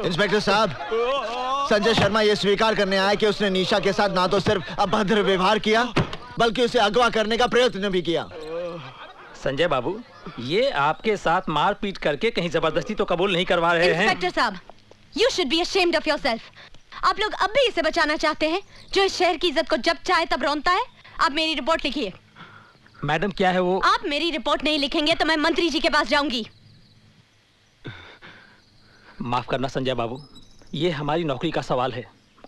Inspector साहब, संजय शर्मा ये स्वीकार करने आया कि उसने निशा के साथ ना तो सिर्फ अभद्र व्यवहार किया बल्कि उसे अगवा करने का प्रयत्न भी किया। संजय बाबू, ये आपके साथ मारपीट करके कहीं जबरदस्ती तो कबूल नहीं करवा रहे हैं। इंस्पेक्टर साहब, you should be ashamed of yourself। आप लोग अब भी इसे बचाना चाहते हैं जो इस शहर की इज्जत को जब चाहे तब रौंदता है। आप मेरी रिपोर्ट लिखिए। मैडम क्या है वो? आप मेरी रिपोर्ट नहीं लिखेंगे तो मैं मंत्री जी के पास जाऊंगी। माफ करना संजय बाबू, ये हमारी नौकरी का सवाल है।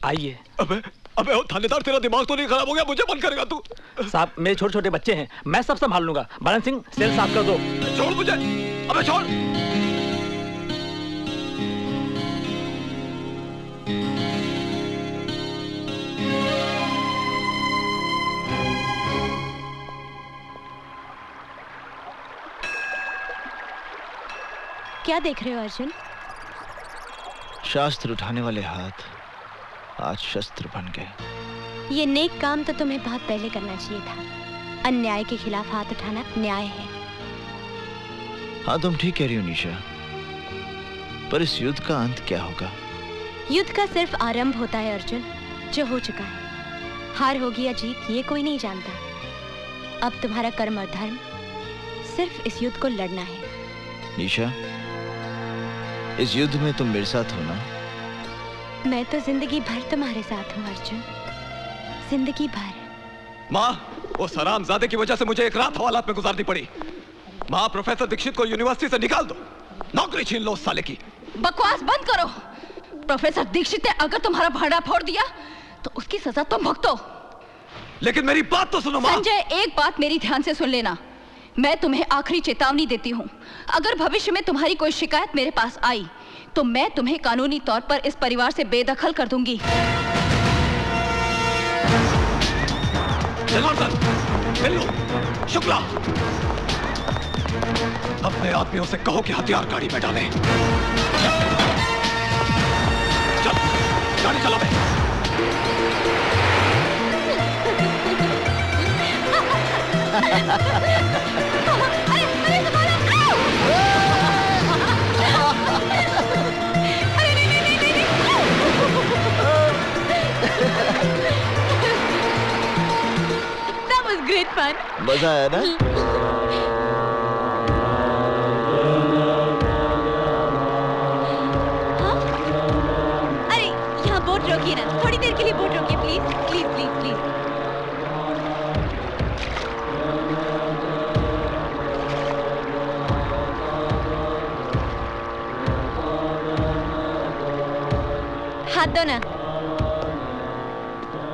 आइए। अबे थानेदार, तेरा दिमाग तो नहीं खराब हो गया? मुझे बंद करेगा तू? साहब, मेरे छोटे छोटे बच्चे हैं, मैं सब संभाल लूंगा। बरन सिंह, सेल साफ कर दो। छोड़ मुझे। अबे छोड़। क्या देख रहे हो अर्जुन? शास्त्र उठाने वाले हाथ आज शस्त्र बन गए। ये नेक काम तो तुम्हें बहुत पहले करना चाहिए था। अन्याय के खिलाफ हाथ उठाना न्याय है। हाँ, तुम ठीक कह रही हो निशा, पर इस युद्ध का अंत क्या होगा? युद्ध का सिर्फ आरंभ होता है अर्जुन, जो हो चुका है। हार होगी या जीत ये कोई नहीं जानता। अब तुम्हारा कर्म और धर्म सिर्फ इस युद्ध को लड़ना है। निशा, इस युद्ध में तुम मेरे साथ हो ना? मैं तो जिंदगी भर तुम्हारे साथ हूँ अर्जुन, जिंदगी भर। माँ, वो हरामजादे की वजह से मुझे एक रात हवालात में गुजारनी पड़ी। माँ, प्रोफेसर दीक्षित को यूनिवर्सिटी से निकाल दो, नौकरी छीन लो उस साले की। बकवास बंद करो। प्रोफेसर दीक्षित ने अगर तुम्हारा भाड़ा फोड़ दिया तो उसकी सजा तुम भुगतो। लेकिन मेरी बात तो सुनो माँ। संजय, एक बात मेरी ध्यान से सुन लेना। मैं तुम्हें आखिरी चेतावनी देती हूँ। अगर भविष्य में तुम्हारी कोई शिकायत मेरे पास आई तो मैं तुम्हें कानूनी तौर पर इस परिवार से बेदखल कर दूंगी। जनार्दन, बिल्लू, शुक्ला, अपने आदमियों से कहो कि हथियार गाड़ी में डालें। चल, गाड़ी चला बे। That was great fun. मजा आया ना? हाँ? अरे यहाँ बोट रोकिए ना, थोड़ी देर के लिए बोट रोकिए प्लीज प्लीज प्लीज प्लीज। हाथ दो ना।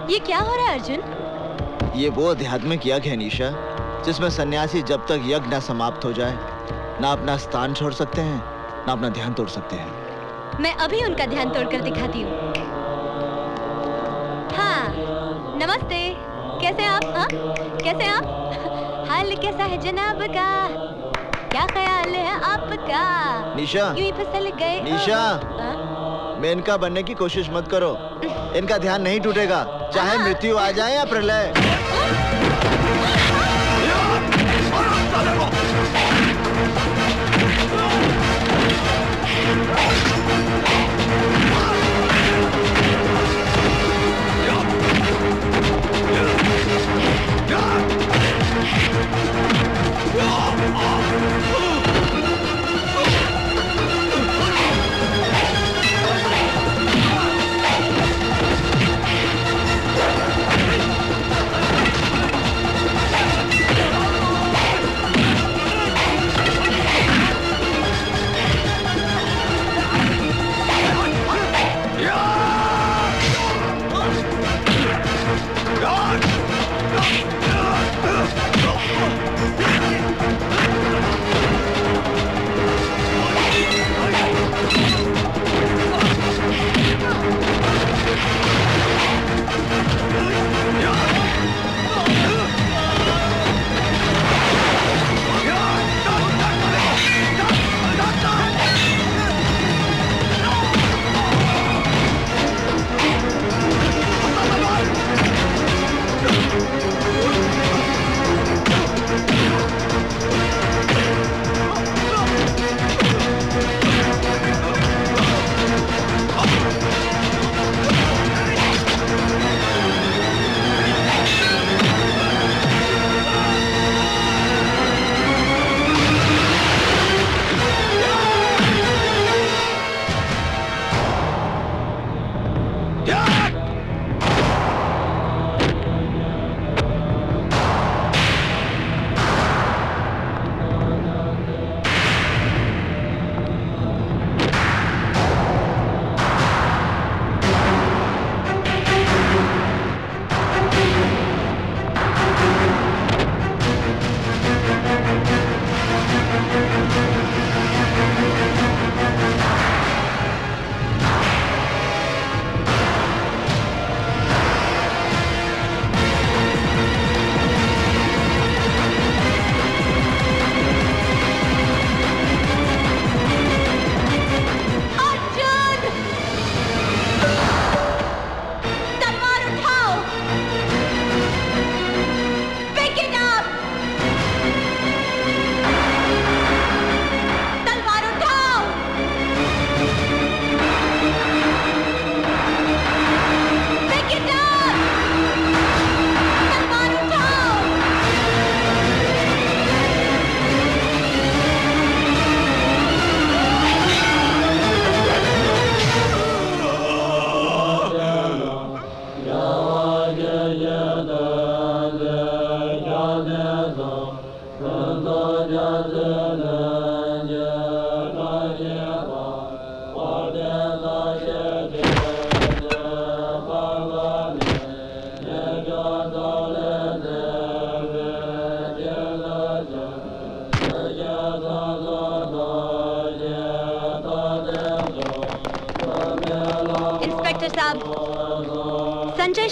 ये क्या हो रहा है अर्जुन? ये वो आध्यात्मिक यज्ञ है निशा, जिसमें सन्यासी जब तक यज्ञ न समाप्त हो जाए ना अपना स्थान छोड़ सकते हैं ना अपना ध्यान तोड़ सकते हैं। मैं अभी उनका ध्यान तोड़कर दिखाती हूँ। हाँ, नमस्ते। कैसे आप? हाँ, कैसे आप? हाल कैसा है जनाब का? क्या ख्याल है आपका? निशा, यूं ही फिसल गए। निशा, मेनका बनने की कोशिश मत करो। इनका ध्यान नहीं टूटेगा, चाहे मृत्यु आ जाए या प्रलय।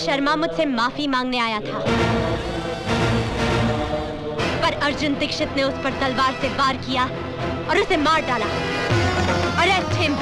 शर्मा मुझसे माफी मांगने आया था, पर अर्जुन दीक्षित ने उस पर तलवार से वार किया और उसे मार डाला। Arrest him.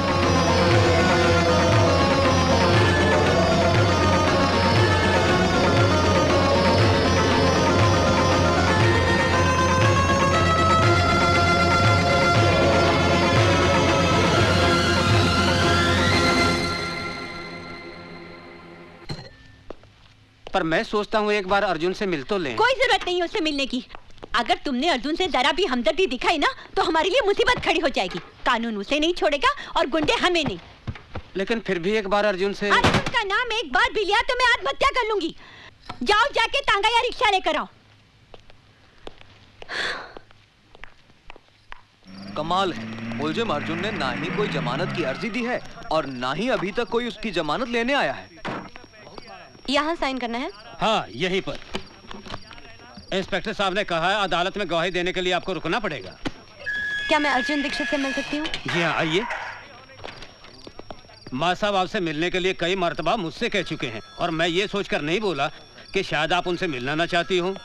पर मैं सोचता हूँ एक बार अर्जुन से मिल तो लें। कोई जरूरत नहीं है उससे मिलने की। अगर तुमने अर्जुन से जरा भी हमदर्दी दिखाई ना तो हमारे लिए मुसीबत खड़ी हो जाएगी। कानून उसे नहीं छोड़ेगा और गुंडे हमें नहीं। लेकिन फिर भी एक बार अर्जुन से। अर्जुन का नाम एक बार भी लिया तो मैं आत्महत्या कर लूंगी। जाओ जाके तांगा या रिक्शा लेकर आओ। कमाल है, मुलजिम अर्जुन ने ना ही कोई जमानत की अर्जी दी है और ना ही अभी तक कोई उसकी जमानत लेने आया है। यहाँ साइन करना है? हाँ, यहीं पर। इंस्पेक्टर साहब ने कहा है अदालत में गवाही देने के लिए आपको रुकना पड़ेगा। क्या मैं अर्जुन दीक्षित से मिल सकती हूँ? जी हाँ, आइए। माँ साहब आपसे मिलने के लिए कई मर्तबा मुझसे कह चुके हैं और मैं ये सोचकर नहीं बोला कि शायद आप उनसे मिलना ना चाहती हूँ।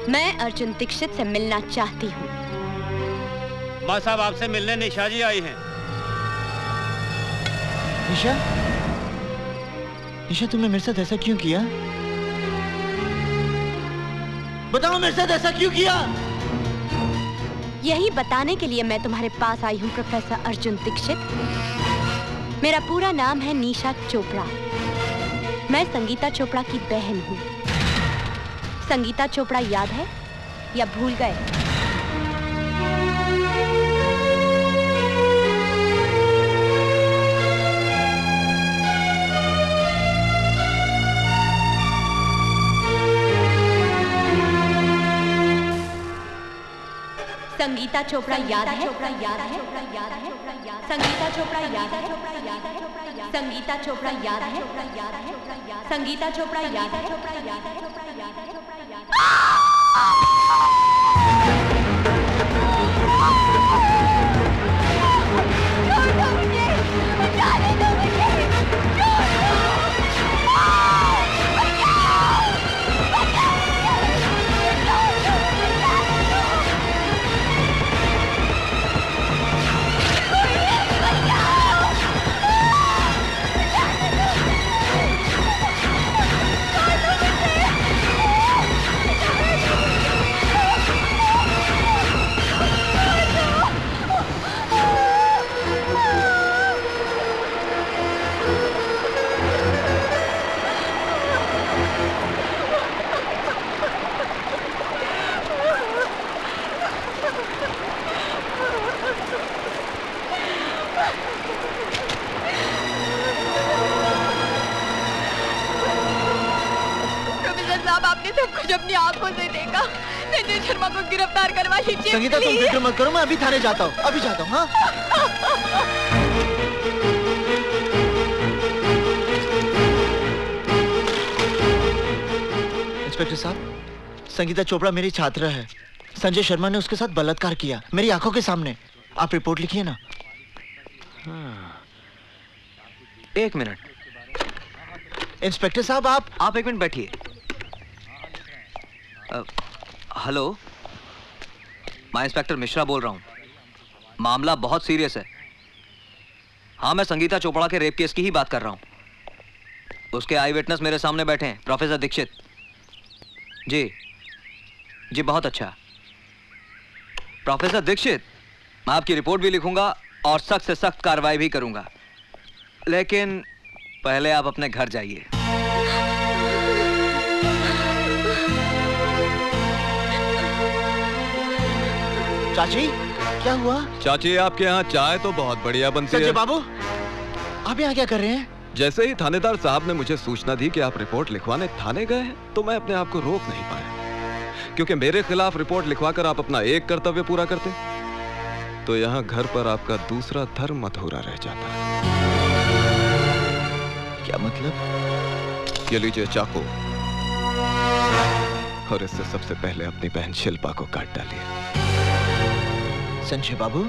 मैं अर्जुन दीक्षित से मिलना चाहती हूँ। माँ साहब आपसे मिलने निशा जी आई हैं। निशा, निशा तुमने मेरे साथ ऐसा क्यों किया? बताओ मेरे साथ ऐसा क्यों किया? यही बताने के लिए मैं तुम्हारे पास आई हूँ प्रोफेसर अर्जुन दीक्षित। मेरा पूरा नाम है निशा चोपड़ा। मैं संगीता चोपड़ा की बहन हूँ। संगीता चोपड़ा याद है या भूल गए? संगीता चोपड़ा याद है? संगीता चोपड़ा याद है? संगीता चोपड़ा याद है? संगीता चोपड़ा याद है? अपनी आंखों से देखा। संजय शर्मा को गिरफ्तार करवा लीजिए। संगीता तुम फिक्र मत करो, मैं अभी थाने जाता हूँ, अभी जाता हूँ। हाँ? इंस्पेक्टर साहब, संगीता चोपड़ा मेरी छात्रा है। संजय शर्मा ने उसके साथ बलात्कार किया मेरी आंखों के सामने। आप रिपोर्ट लिखिए ना। एक मिनट। इंस्पेक्टर साहब आप एक मिनट बैठिए। हेलो, मैं इंस्पेक्टर मिश्रा बोल रहा हूँ। मामला बहुत सीरियस है। हाँ, मैं संगीता चोपड़ा के रेप केस की ही बात कर रहा हूँ। उसके आई विटनेस मेरे सामने बैठे हैं, प्रोफेसर दीक्षित। जी बहुत अच्छा। प्रोफेसर दीक्षित, मैं आपकी रिपोर्ट भी लिखूंगा और सख्त से सख्त कार्रवाई भी करूंगा, लेकिन पहले आप अपने घर जाइए। चाची, क्या हुआ? चाची, आपके यहाँ चाय तो बहुत बढ़िया बनती है। संजय बाबू, आप यहाँ क्या कर रहे हैं? जैसे ही थानेदार साहब ने मुझे सूचना दी कि आप रिपोर्ट लिखवाने थाने गए हैं, तो मैं अपने आप को रोक नहीं पाया, क्योंकि मेरे खिलाफ रिपोर्ट लिखवाकर आप अपना एक कर्तव्य पूरा करते तो यहाँ घर पर आपका दूसरा धर्म अधूरा रह जाता। क्या मतलब? ये लीजिए चाकू, और इससे सबसे पहले अपनी बहन शिल्पा को काट डालिए। संजय बाबू,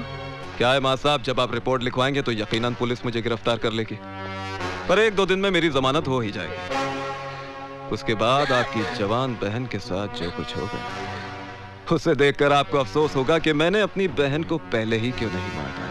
क्या है मां साहब, जब आप रिपोर्ट लिखवाएंगे तो यकीनन पुलिस मुझे गिरफ्तार कर लेगी, पर 1-2 दिन में मेरी जमानत हो ही जाएगी। उसके बाद आपकी जवान बहन के साथ जो कुछ हो गया, उसे देखकर आपको अफसोस होगा कि मैंने अपनी बहन को पहले ही क्यों नहीं मार डाला।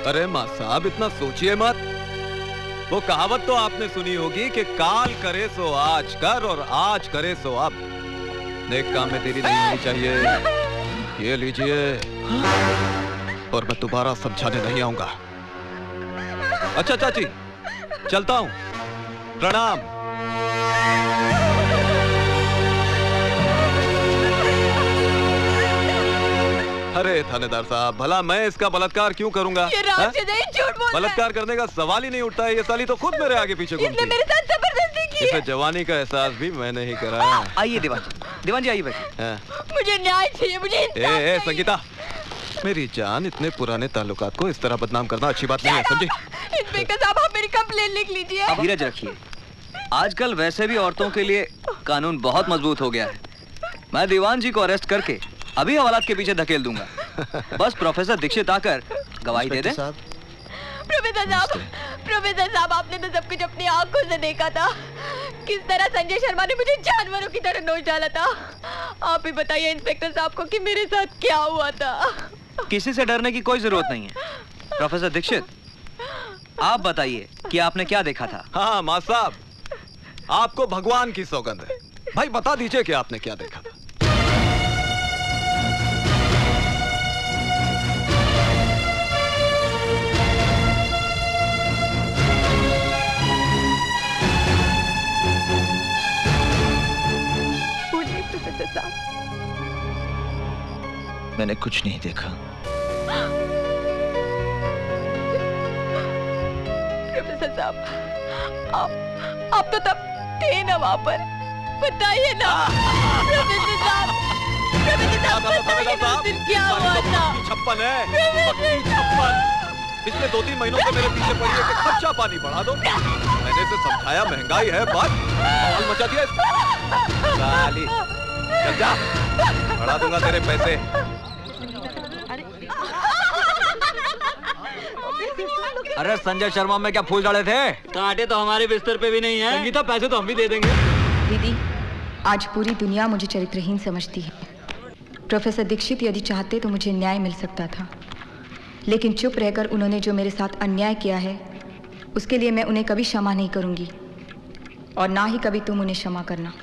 अरे माँ साहब, इतना सोचिए मत। वो कहावत तो आपने सुनी होगी कि काल करे सो आज कर और आज करे सो अब। नेक काम में देरी नहीं होनी चाहिए। ये लीजिए, और मैं दोबारा समझाने नहीं आऊंगा। अच्छा चाची, चलता हूं। प्रणाम। अरे थानेदार साहब, भला मैं इसका बलात्कार क्यों करूंगा? ये झूठ बोल बलात्कार करने का सवाल ही नहीं उठता है। ये साली तो खुद मेरे आगे पीछे घूमती है। मेरे साथ जबरदस्ती की है। इसे जवानी का एहसास भी मैंने ही कराया। आइए दीवान जी आइए बैठिए। मुझे न्याय चाहिए, मुझे इंसाफ चाहिए। संगीता, मेरी जान, इतने पुराने ताल्लुकात को इस तरह बदनाम करना अच्छी बात नहीं है, समझी? इंस्पेक्टर साहब, आप मेरी कंप्लेन लिख लीजिए। अब धीरज रखिए। आजकल वैसे भी औरतों के लिए कानून बहुत मजबूत हो गया है। मैं दीवान जी को अरेस्ट करके अभी हवालात के पीछे धकेल दूंगा। बस प्रोफेसर दीक्षित आकर गवाही दे दे। प्रोफेसर साहब, आपने तो सब कुछ अपनी आंखों से देखा था। किस तरह संजय शर्मा ने मुझे जानवरों की तरह नोच डाला था। आप ही बताइए इंस्पेक्टर साहब को कि मेरे साथ क्या हुआ था। किसी से डरने की कोई जरूरत नहीं है। प्रोफेसर दीक्षित, आप बताइए कि आपने क्या देखा था? हाँ माँ साहब, आपको भगवान की सौगंध है। भाई बता दीजिए कि आपने क्या देखा था। मैंने कुछ नहीं देखा। प्रोफेसर साहब, आप तो तब थे ना वहाँ पर, बताइए ना। प्रोफेसर साहब, बताइए ना उस दिन क्या हुआ था। 56 है, 56। पिछले 2-3 महीनों से मेरे पीछे पड़ी है कि खर्चा पानी बढ़ा दो। मैंने इसे समझाया महंगाई है, बस माहौल मचा दिया इसने। साली, चल जा, बढ़ा दूंगा तेरे पैसे। अरे संजय शर्मा में क्या फूल डाले थे? कांटे तो हमारे बिस्तर पे भी नहीं है। संगीता, पैसे तो हम भी दे देंगे। दीदी, आज पूरी दुनिया मुझे चरित्रहीन समझती है। प्रोफेसर दीक्षित यदि चाहते तो मुझे न्याय मिल सकता था, लेकिन चुप रहकर उन्होंने जो मेरे साथ अन्याय किया है उसके लिए मैं उन्हें कभी क्षमा नहीं करूंगी, और ना ही कभी तुम उन्हें क्षमा करना।